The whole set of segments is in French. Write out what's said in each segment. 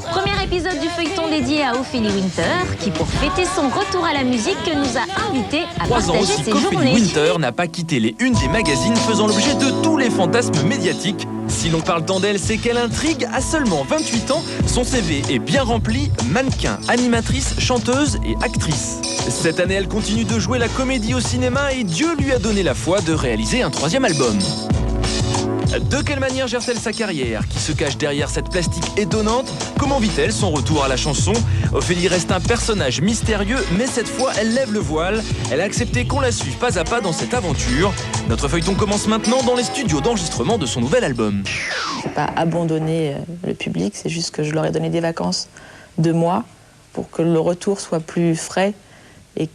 Premier épisode du feuilleton dédié à Ophélie Winter, qui pour fêter son retour à la musique nous a invités à 3 ans partager aussi ses qu'Ophélie journées. Winter n'a pas quitté les unes des magazines faisant l'objet de tous les fantasmes médiatiques. Si l'on parle tant d'elle, c'est qu'elle intrigue. À seulement 28 ans, son CV est bien rempli, mannequin, animatrice, chanteuse et actrice. Cette année, elle continue de jouer la comédie au cinéma et Dieu lui a donné la foi de réaliser un 3e album. De quelle manière gère-t-elle sa carrière? Qui se cache derrière cette plastique étonnante? Comment vit-elle son retour à la chanson? Ophélie reste un personnage mystérieux, mais cette fois, elle lève le voile. Elle a accepté qu'on la suive pas à pas dans cette aventure. Notre feuilleton commence maintenant dans les studios d'enregistrement de son nouvel album. C'est pas abandonner le public, c'est juste que je leur ai donné des vacances de mois pour que le retour soit plus frais et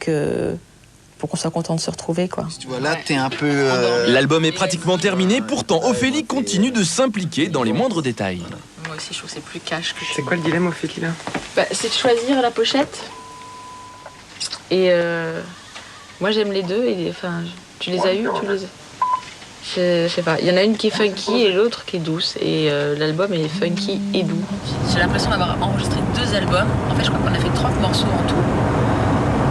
pour qu'on soit content de se retrouver, quoi. Tu vois, là, t'es un peu... L'album est pratiquement terminé, pourtant Ophélie continue de s'impliquer dans les moindres détails. Moi aussi, je trouve que c'est plus cash que... C'est quoi le dilemme, Ophélie, là? C'est de choisir la pochette. Et moi, j'aime les deux. Et tu les as eues, tu les as... Je sais pas. Il y en a une qui est funky et l'autre qui est douce. Et l'album est funky et doux. J'ai l'impression d'avoir enregistré 2 albums. En fait, je crois qu'on a fait 30 morceaux en tout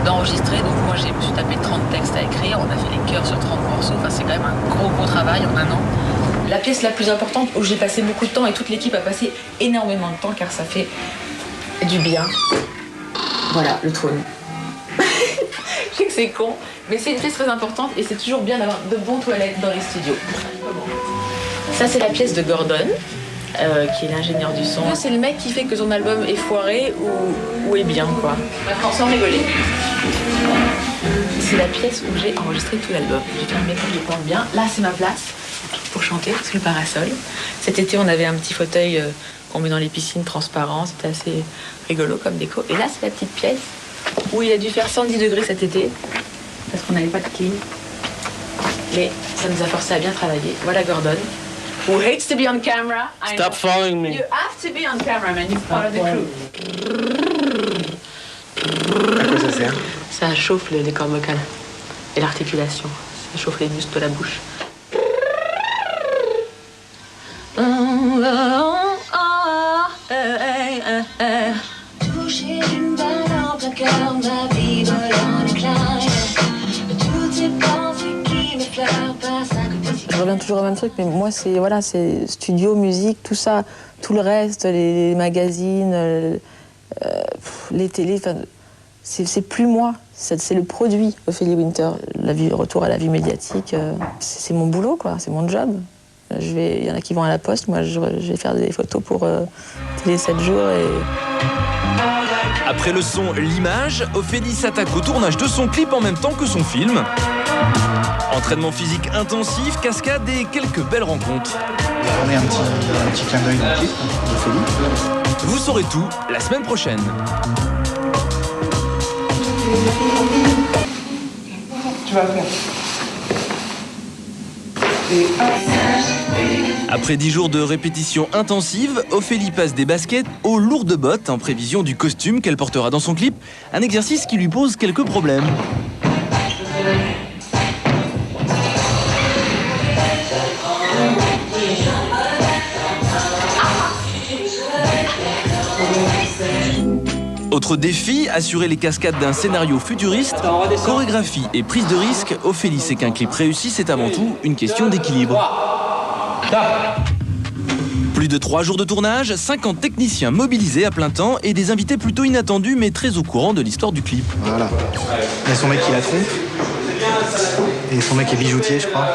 d'enregistrer. Donc moi, je me suis tapé 30 textes à écrire. On a fait les chœurs sur 30 morceaux. Enfin, c'est quand même un gros travail en 1 an. La pièce la plus importante où j'ai passé beaucoup de temps et toute l'équipe a passé énormément de temps car ça fait du bien. Voilà, le trône. Je sais que c'est con, mais c'est une pièce très importante et c'est toujours bien d'avoir de bonnes toilettes dans les studios. Ça, c'est la pièce de Gordon, qui est l'ingénieur du son. C'est le mec qui fait que son album est foiré ou est bien, quoi. Maintenant, sans rigoler. C'est la pièce où j'ai enregistré tout l'album. J'ai fait un make-up, je plante bien. Là, c'est ma place pour chanter, sous le parasol. Cet été, on avait un petit fauteuil qu'on met dans les piscines transparent. C'était assez rigolo comme déco. Et là, c'est la petite pièce où il a dû faire 110 degrés cet été parce qu'on n'avait pas de clim. Mais ça nous a forcé à bien travailler. Voilà Gordon. Who hates to be on camera. Stop following me. You have to be on camera, man. You're part of the crew. À quoi ça sert? Ça chauffe les cordes vocales et l'articulation. Ça chauffe les muscles de la bouche. Toucher une balle en plein cœur, ma vie vole en éclats. Toutes ces pensées qui m'effleurent passent à côté. Je reviens toujours au même truc, mais moi, c'est studio, musique, tout ça, tout le reste, les magazines, les télés, c'est plus moi, c'est le produit Ophélie Winter. Retour à la vie médiatique, c'est mon boulot, quoi, c'est mon job. Il y en a qui vont à la poste, moi je vais faire des photos pour Télé 7 jours et... Après le son, l'image, Ophélie s'attaque au tournage de son clip en même temps que son film. Entraînement physique intensif, cascade et quelques belles rencontres. On est un petit clin d'œil dans le clip d'Ophélie. Vous saurez tout la semaine prochaine. Tu vas faire. Après 10 jours de répétition intensive, Ophélie passe des baskets aux lourdes bottes en prévision du costume qu'elle portera dans son clip, un exercice qui lui pose quelques problèmes. Autre défi, assurer les cascades d'un scénario futuriste, chorégraphie et prise de risque. Ophélie sait qu'un clip réussi, c'est avant tout une question d'équilibre. Plus de 3 jours de tournage, 50 techniciens mobilisés à plein temps et des invités plutôt inattendus mais très au courant de l'histoire du clip. Voilà. Il y a son mec qui la trompe. Et son mec est bijoutier, je crois.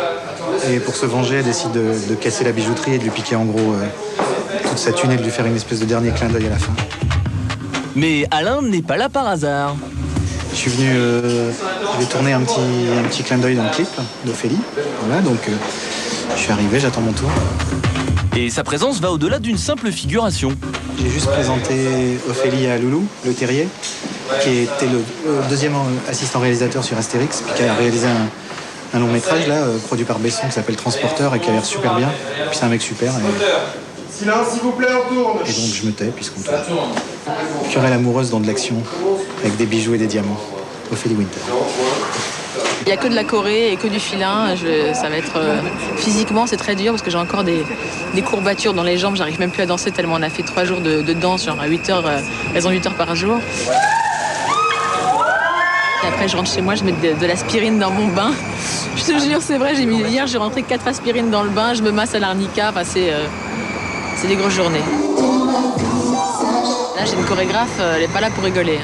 Et pour se venger, elle décide de casser la bijouterie et de lui piquer en gros toute sa thune et de lui faire une espèce de dernier clin d'œil à la fin. Mais Alain n'est pas là par hasard. Je suis venu, je vais tourner un petit clin d'œil dans le clip d'Ophélie. Voilà, donc je suis arrivé, j'attends mon tour. Et sa présence va au-delà d'une simple figuration. J'ai juste présenté Ophélie à Loulou, le terrier, qui était le 2e assistant réalisateur sur Astérix, puis qui a réalisé un long métrage là, produit par Besson, qui s'appelle Transporteur et qui a l'air super bien. Puis c'est un mec super. Silence, s'il vous plaît, on tourne. Et donc je me tais puisqu'on tourne. Querelle amoureuse dans de l'action, avec des bijoux et des diamants. Ophélie Winter. Il n'y a que de la choré et que du filin. Ça va être physiquement, c'est très dur parce que j'ai encore des courbatures dans les jambes. J'arrive même plus à danser tellement on a fait 3 jours de danse, genre à 8 heures, elles ont 8 heures par jour. Et après, je rentre chez moi, je mets de l'aspirine dans mon bain. Je te jure, c'est vrai, hier, j'ai rentré 4 aspirines dans le bain, je me masse à l'arnica. Enfin, c'est des grosses journées. Là, j'ai une chorégraphe, elle n'est pas là pour rigoler.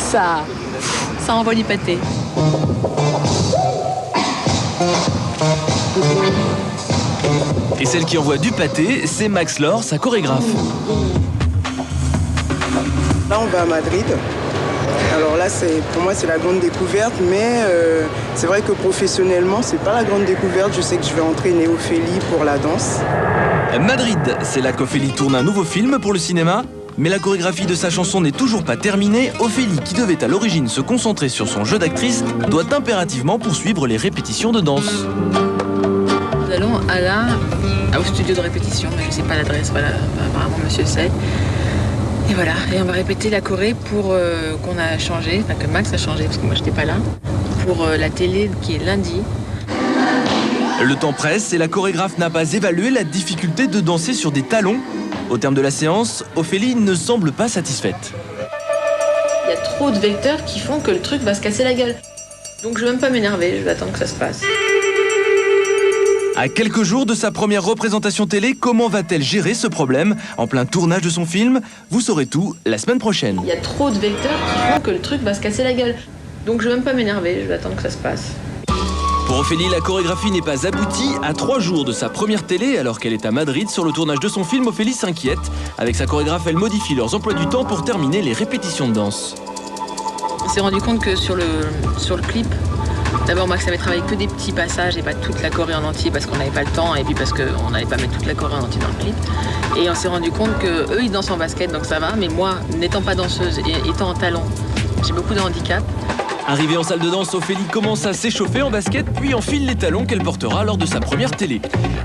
Ça envoie du pâté. Et celle qui envoie du pâté, c'est Max Laure, sa chorégraphe. Là, on va à Madrid. Alors là, pour moi, c'est la grande découverte, mais c'est vrai que professionnellement, c'est pas la grande découverte. Je sais que je vais entraîner Ophélie pour la danse. Madrid, c'est là qu'Ophélie tourne un nouveau film pour le cinéma. Mais la chorégraphie de sa chanson n'est toujours pas terminée. Ophélie, qui devait à l'origine se concentrer sur son jeu d'actrice, doit impérativement poursuivre les répétitions de danse. Nous allons au studio de répétition, mais je ne sais pas l'adresse, voilà, apparemment monsieur sait. Et voilà, et on va répéter la choré pour qu'on a changé, enfin que Max a changé, parce que moi j'étais pas là, pour la télé qui est lundi. Le temps presse et la chorégraphe n'a pas évalué la difficulté de danser sur des talons. Au terme de la séance, Ophélie ne semble pas satisfaite. Il y a trop de vecteurs qui font que le truc va se casser la gueule. Donc je vais même pas m'énerver, je vais attendre que ça se passe. À quelques jours de sa première représentation télé, comment va-t-elle gérer ce problème en plein tournage de son film? Vous saurez tout la semaine prochaine. Il y a trop de vecteurs qui font que le truc va se casser la gueule. Donc je vais même pas m'énerver, je vais attendre que ça se passe. Pour Ophélie, la chorégraphie n'est pas aboutie. À 3 jours de sa première télé, alors qu'elle est à Madrid sur le tournage de son film, Ophélie s'inquiète. Avec sa chorégraphe, elle modifie leurs emplois du temps pour terminer les répétitions de danse. On s'est rendu compte que sur le clip, d'abord Max avait travaillé que des petits passages et pas toute la choré en entier parce qu'on n'avait pas le temps et puis parce qu'on n'allait pas mettre toute la choré en entier dans le clip. Et on s'est rendu compte qu'eux ils dansent en basket donc ça va, mais moi n'étant pas danseuse et étant en talons, j'ai beaucoup de handicap. Arrivée en salle de danse, Ophélie commence à s'échauffer en basket puis enfile les talons qu'elle portera lors de sa première télé.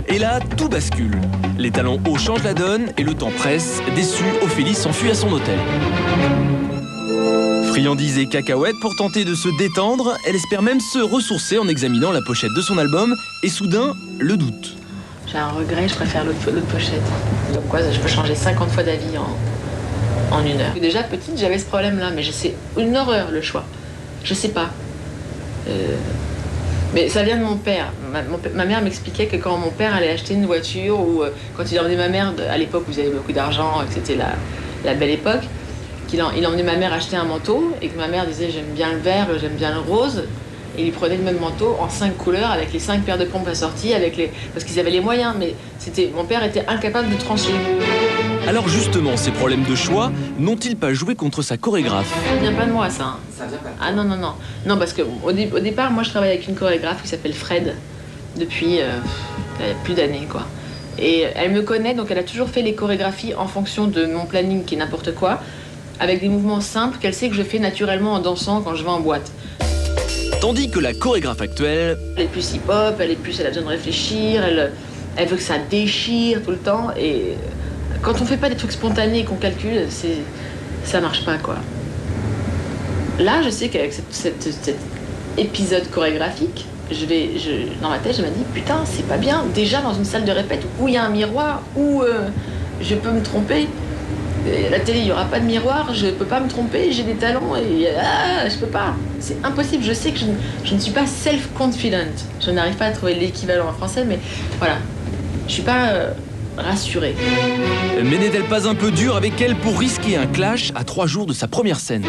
Et là, tout bascule. Les talons hauts changent la donne et le temps presse. Déçue, Ophélie s'enfuit à son hôtel. Friandises et cacahuètes pour tenter de se détendre, elle espère même se ressourcer en examinant la pochette de son album et soudain, le doute. J'ai un regret, je préfère l'autre pochette. Donc quoi, je peux changer 50 fois d'avis en 1 heure. Déjà petite, j'avais ce problème-là, mais c'est une horreur le choix. Je sais pas. Mais ça vient de mon père. Ma mère m'expliquait que quand mon père allait acheter une voiture ou quand il emmenait ma mère, à l'époque où il avait beaucoup d'argent, que c'était la belle époque, il emmenait ma mère acheter un manteau et que ma mère disait j'aime bien le vert, j'aime bien le rose. Et il lui prenait le même manteau en 5 couleurs avec les 5 paires de pompes assorties, parce qu'ils avaient les moyens. Mais mon père était incapable de trancher. Alors justement, ces problèmes de choix n'ont-ils pas joué contre sa chorégraphe? Ça vient pas de moi, ça. Hein. Ça vient pas. Ah non. Non, parce qu'au départ, moi, je travaille avec une chorégraphe qui s'appelle Fred depuis plus d'années, quoi. Et elle me connaît, donc elle a toujours fait les chorégraphies en fonction de mon planning qui est n'importe quoi, avec des mouvements simples qu'elle sait que je fais naturellement en dansant quand je vais en boîte. Tandis que la chorégraphe actuelle... Elle est plus hip-hop, elle a besoin de réfléchir, elle veut que ça déchire tout le temps, et... Quand on fait pas des trucs spontanés qu'on calcule, ça marche pas, quoi. Là, je sais qu'avec cet épisode chorégraphique, dans ma tête, je me dis putain, c'est pas bien. Déjà dans une salle de répète où il y a un miroir, où je peux me tromper. Et à la télé, il y aura pas de miroir, je peux pas me tromper, j'ai des talons et je peux pas. C'est impossible. Je sais que je ne suis pas self-confident. Je n'arrive pas à trouver l'équivalent en français, mais voilà, je suis pas rassurée. Mais n'est-elle pas un peu dure avec elle pour risquer un clash à 3 jours de sa première scène?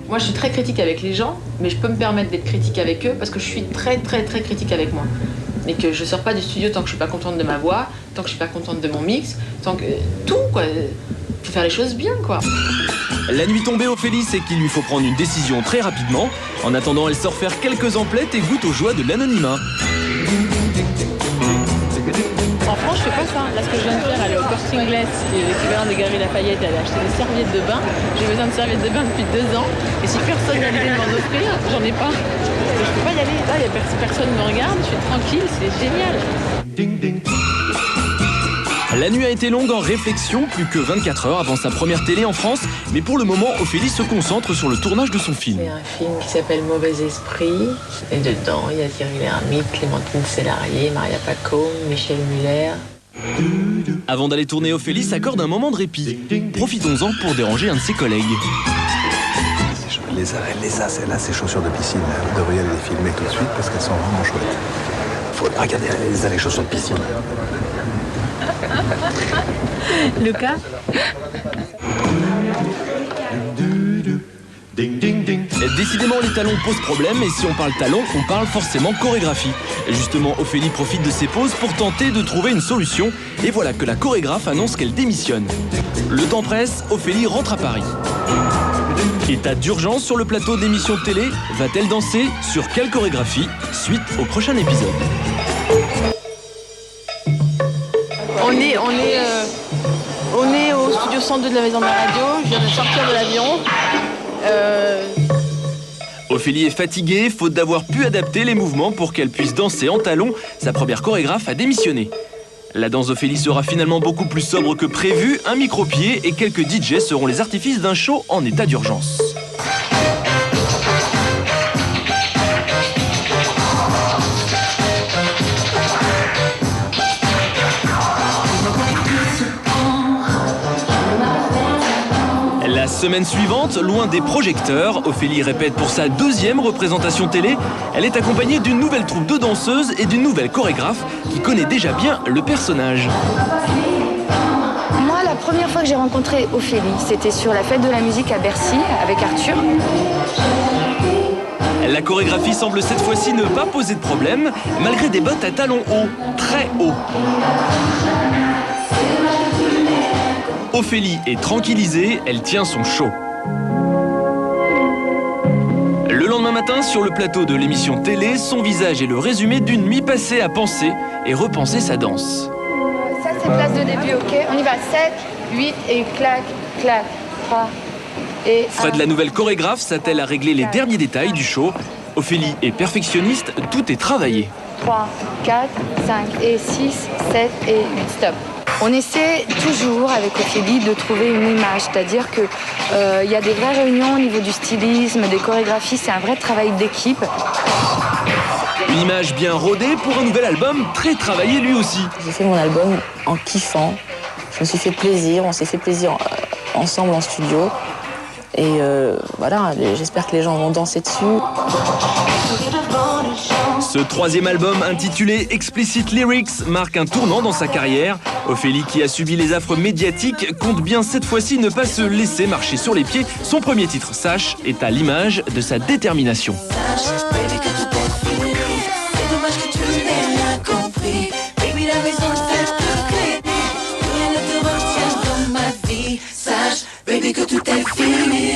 Moi, je suis très critique avec les gens, mais je peux me permettre d'être critique avec eux parce que je suis très, très, très critique avec moi. Et que je sors pas du studio tant que je suis pas contente de ma voix, tant que je suis pas contente de mon mix, tant que... Tout, quoi. Faut faire les choses bien, quoi. La nuit tombée, Ophélie sait qu'il lui faut prendre une décision très rapidement. En attendant, elle sort faire quelques emplettes et goûte aux joies de l'anonymat. En France, je fais pas ça. Là, ce que je viens de faire, aller au Corte Inglés, qui est l'équivalent des Galeries Lafayette, et aller acheter des serviettes de bain. J'ai besoin de serviettes de bain depuis 2 ans. Et si personne n'a l'idée de m'en offrir, j'en ai pas. Parce que je peux pas y aller. Là, personne me regarde, je suis tranquille, c'est génial. La nuit a été longue en réflexion, plus que 24 heures avant sa première télé en France. Mais pour le moment, Ophélie se concentre sur le tournage de son film. C'est un film qui s'appelle Mauvais Esprit. Et dedans, il y a Thierry Lhermitte, Clémentine Sélarié, Maria Pacôme, Michel Muller. Avant d'aller tourner, Ophélie s'accorde un moment de répit. Profitons-en pour déranger un de ses collègues. Ces chaussures de piscine, vous devriez les filmer tout de suite parce qu'elles sont vraiment chouettes. Faut regarder les chaussures de piscine. Lucas. Décidément, les talons posent problème et si on parle talons, on parle forcément chorégraphie. Justement, Ophélie profite de ses pauses pour tenter de trouver une solution et voilà que la chorégraphe annonce qu'elle démissionne. Le temps presse, Ophélie rentre à Paris. État d'urgence sur le plateau d'émission de télé, va-t-elle danser? Sur quelle chorégraphie? Suite au prochain épisode. On est au studio 102 de la Maison de la Radio. Je viens de sortir de l'avion. Ophélie est fatiguée, faute d'avoir pu adapter les mouvements pour qu'elle puisse danser en talons. Sa première chorégraphe a démissionné. La danse d'Ophélie sera finalement beaucoup plus sobre que prévu. Un micro-pied et quelques DJ seront les artifices d'un show en état d'urgence. La semaine suivante, loin des projecteurs, Ophélie répète pour sa deuxième représentation télé. Elle est accompagnée d'une nouvelle troupe de danseuses et d'une nouvelle chorégraphe qui connaît déjà bien le personnage. Moi, la première fois que j'ai rencontré Ophélie, c'était sur la fête de la musique à Bercy avec Arthur. La chorégraphie semble cette fois-ci ne pas poser de problème, malgré des bottes à talons hauts, très hauts. Ophélie est tranquillisée, elle tient son show. Le lendemain matin, sur le plateau de l'émission télé, son visage est le résumé d'une nuit passée à penser et repenser sa danse. Ça, c'est place de début, ok? On y va, 7, 8 et clac, clac, 3 et 1. Fred, la nouvelle chorégraphe, s'attelle à régler les derniers détails du show. Ophélie est perfectionniste, tout est travaillé. 3, 4, 5 et 6, 7 et 8, stop. On essaie toujours avec Ophélie de trouver une image, c'est-à-dire qu'il y a des vraies réunions au niveau du stylisme, des chorégraphies, c'est un vrai travail d'équipe. Une image bien rodée pour un nouvel album très travaillé lui aussi. J'ai fait mon album en kiffant. Je me suis fait plaisir, on s'est fait plaisir ensemble en studio. Et voilà, j'espère que les gens vont danser dessus. Ce troisième album intitulé Explicit Lyrics marque un tournant dans sa carrière. Ophélie, qui a subi les affres médiatiques, compte bien cette fois-ci ne pas se laisser marcher sur les pieds. Son premier titre, Sache, est à l'image de sa détermination. Baby, que tout est fini.